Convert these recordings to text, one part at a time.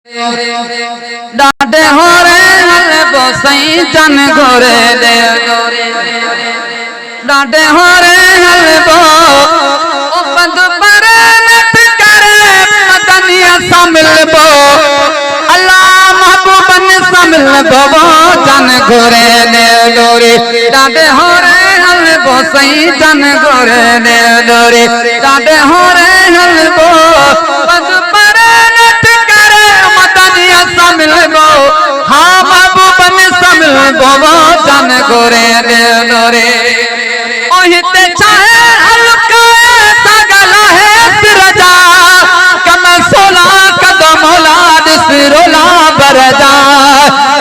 डाटे हो रे हल बोसई जन गोरे दे डाटे हो रे हल बो ओ बंद पर नट करे मदनिया शामिल बो अल्लाह महबूबन शामिल बो जन गोरे दे डोरे डाटे हो रे हल बोसई जन गोरे दे डोरे डाटे हो रे हल बो बंद पर नट करे मदनिया शामिल बो हाँ महबूबन शामिल बो जन गोरे दे डोरे ओहिते चाहे हल्का सगला है सिरजा कम 16 कदम औलाद सिरोला बरजा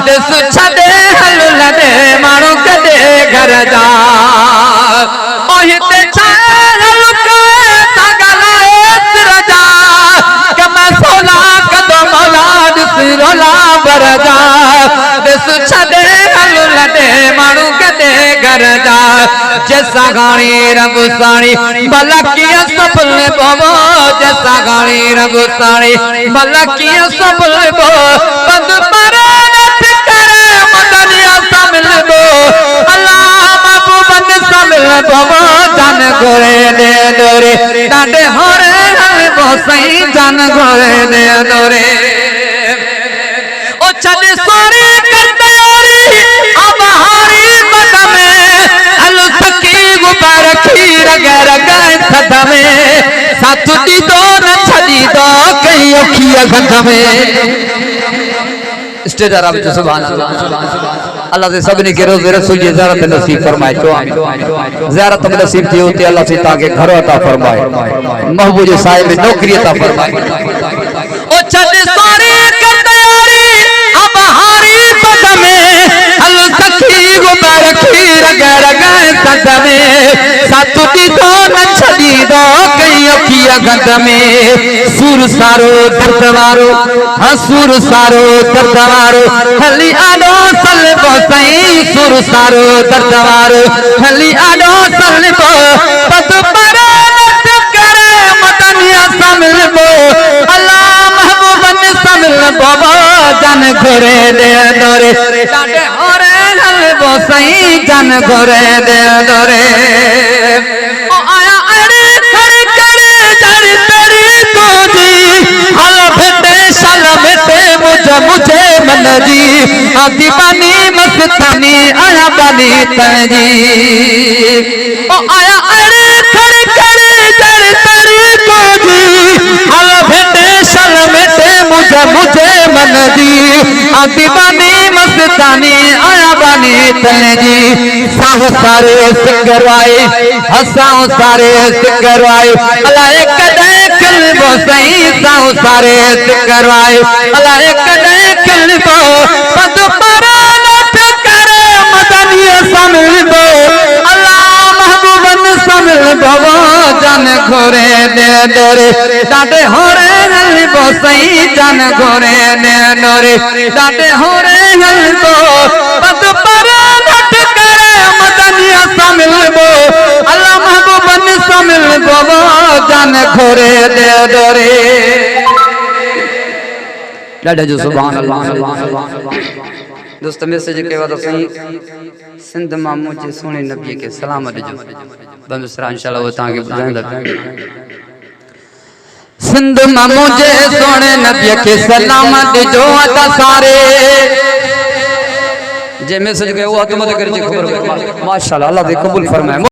दिस छदे हल लदे मानो कदे घर जा ओहिते चाहे हल्का सगला है सिरजा कम 16 कदम औलाद सिरोला बरजा दिस छदे हल लदे मानो कदे घर जा जैसा गानी रब साणी बलकिया सफल बो जैसा गानी रब साणी बलकिया सफल बो बंद पर नट करे मदनिया शामिल बो अल्लाह महबूबन शामिल बो जन गोरे दे डोरे डाटे हो रे हल बोसई जन गोरे दे डोरे ओ छद सोरी करते यारी अब हारी बदमे गुबार खीर गर गए सदमे साथ दी दो न छदी दो कहीं ओखिया गंधमे स्टेज आराम से सुभान अल्लाह अल्लाह से सबने के रोज़ रसूल की ज़ियारत नसीब फरमाए तो ज़ियारत नसीब थी होती अल्लाह से ताकि घर अता फरमाए महबूब साहिब नौकरी अता फरमाए ओ छद सोरी कंदयारी अब हारी बदमे हल सखी गुबार खीर गर गए सदमे साथ दी दो न छदी दो कहीं ओखिया गंद में सुर सारो दर्द मारो हाँ सुर सारो दर्द मारो हली आडो सल बोसई सुर सारो दर्द मारो हली आडो सल बो पद पर नट करे मदनिया शामिल बो अल्लाह महबूबन शामिल बो जन गोरे दे डोरे डाटे हो रे हल बोसई जन गोरे दे डोरे ओ आया अरे खड़ी करे जड़ तेरी तोजी हल भेटे शल भेटे मुझे मन जी आदि बानी मस्तानी आया बानी तजी ओ आया अरे खड़ी करे जड़ तेरी तोजी हल भेटे शल भेटे मुझे मन जी आदि बानी मस्तानी आया बानी तजी साहु सारे सिंगरवाए हसाओ सारे सिंगरवाए अल्लाह एक कदे कल बोसई साहु सारे सिंगरवाए अल्लाह एक कदे कल बो पद पर नट करे मदनिया शामिल बो अल्लाह महबूबन शामिल बो जन गोरे दे डोरे डाटे हो रे हल बोसई जन गोरे दे डोरे डाटे हो रे हल बो पद पर नट करे मदनिया शामिल बो अल्लाह महबूबन शामिल बो जन गोरे दे डोरे डाटे जो सुभान अल्लाह दोस्त मैसेज के बाद सही सिंध मामू जे सोने नबी के सलाम जो बमसरा इंशाल्लाह वो ताके बुझांदा सिंध मामू जे सोने नबी के सलाम जो अता सारे जे मैसेज के वो आत्मा दे कर जे खबर माशाल्लाह अल्लाह दे कबूल फरमाए।